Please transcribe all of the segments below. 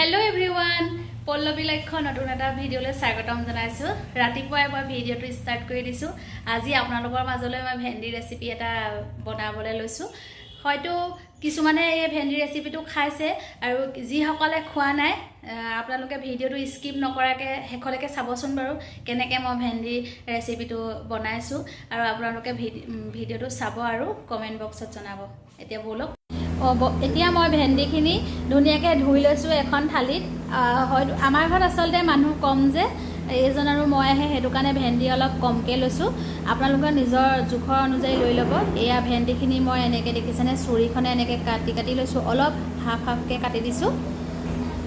hello everyone Pallavi लक्ष्य नतुन एटा भिडिओले स्वागतम जनाइছো रातिपुৱাই মই ভিডিওটো স্টাर्ट কৰি দিছো আজি আপোনালোকৰ মাজলৈ মই ভেন্ডি ৰেচিপি এটা বনাবলৈ লৈছো হয়তো কিছুমানে এই ভেন্ডি ৰেচিপিটো খাইছে আৰু যি সকলে খোৱা নাই আপোনালোকে ভিডিওটো স্কিপ নকৰাকে হেখলৈকে চাবচোন বাৰু কেনেকৈ মই ভেন্ডি ৰেচিপিটো বনাইছো আৰু আপোনালোকে ভিডিওটো চাব আৰু কমেন্ট বক্সত জনাব এতিয়া বলক এতিয়া মই ভেন্ডিখিনি ধুনীয়াকৈ ধুই লৈছো এখন থালিত হয়তো আমাৰ ঘৰত আসলতে মানুহ কম যে এইজন আৰু মই আহে হেতু কাৰণে ভেন্ডি অলপ কমকৈ লৈছো আপোনালোকে নিজৰ জোখৰ অনুযায়ী লৈ ল'ব এয়া ভেন্ডিখিনি মই এনেকৈ দেখিছেনে চুৰিখনে এনেকৈ কাটি লৈছো অলপ হাফকৈ কাটি দিছো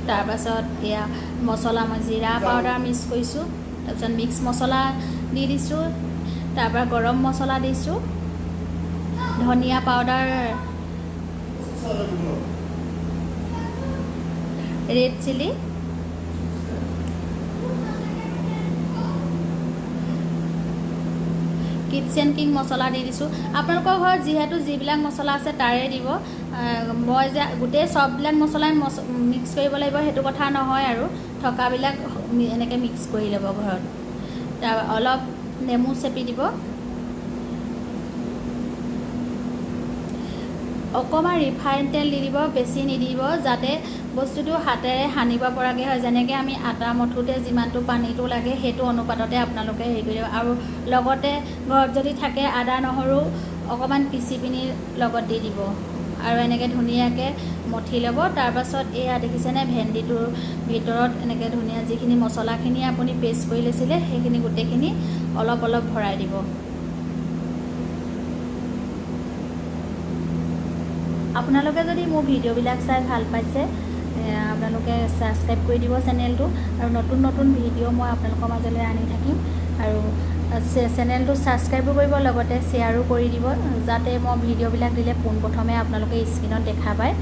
তাৰ পাছত এয়া মছলা মই জিৰা পাউডাৰ মিক্স কৰিছো তাৰপিছত মিক্স মছলা দি দিছো তাৰ পৰা গৰম মছলা দিছো ধনিয়া powder red chili kitchen king masala दी दिसो आपनलोকৰ ঘৰত যেহেতু যিবিলাক মছলা আছে তাৰে দিব মই যে গোটে সববিলাক মছলা মিক্স কৰিব লাগিব হেতু কথা নহয় আৰু ঠকাবিলাক এনেকৈ মিক্স কৰি ল'ব ঘৰত তাৰ অলপ নেমু চেপি দিব অকমান ৰিফাইন তেল দি দিব বেছি নিদিব যাতে বস্তুটো হাতেৰে হানিব পৰাকে হয় যেনেকৈ আমি আটা মঠুতে যিমানটো পানীটো লাগে হেতু অনুপাততে আপোনালোকে হেৰি কৰিব আৰু লগতে ঘৰত যদি থাকে আদা নহৰু অকমান পিচি পিনি লগত দি দিব আৰু এনেকৈ ধুনীয়াকৈ মঠি ল'ব তাৰ পাছত এয়া দেখিছেনে ভেন্ডিটোৰ ভিতৰত এনেকৈ ধুনীয়া যিখিনি মছলাখিনি আপুনি পেষ্ট কৰি লৈছিলে সেইখিনি গোটেইখিনি অলপ অলপ ভৰাই দিব আপোনালোকে যদি মোৰ ভিডিওবিলাক চাই ভাল পাইছে আপোনালোকে সাবস্ক্ৰাইব কৰি দিব চেনেলটো আৰু নতুন নতুন ভিডিও মই আপোনালোকৰ মাজলৈ আনি থাকিম আৰু চেনেলটো সাবস্ক্ৰাইব কৰিব লগতে শেয়াৰো কৰি দিব যাতে মই ভিডিওবিলাক দিলে পোনপ্ৰথমে আপোনালোকে স্ক্ৰীনত দেখা পায়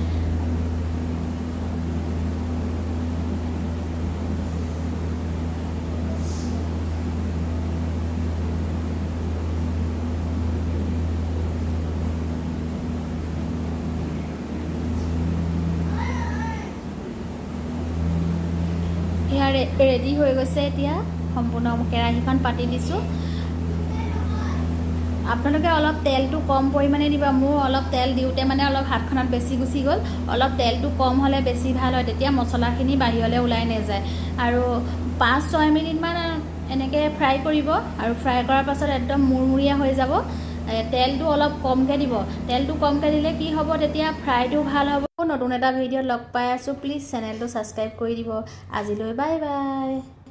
रेडी हो गए सम्पूर्ण केराहीखन पाति दिसो आपनलोके अलप तेलटो कम परिमाणे दिबा मोर अलप तेल दिउते माने अलप हातखनत बेसी गुसि गल अलप तेलटो कम हले बेसी ভাল হয় তেতিয়া মছলাখিনি বাহিৰলে ওলাই না যায় আৰু 5-6 মিনিট মান এনেকে ফ্ৰাই কৰিব আৰু ফ্ৰাই কৰাৰ পাছত একদম মুৰমুৰিয়া হৈ যাব তেলটো অলপ কমকে দিব তেলটো কমকে দিলে কি হ'ব তেতিয়া ফ্ৰাইটো ভাল হ'ব নতুন এটা ভিডিও লগ পাই আছো প্লিজ চেনেলটো সাবস্ক্ৰাইব কৰি দিব আজিলৈ বাই বাই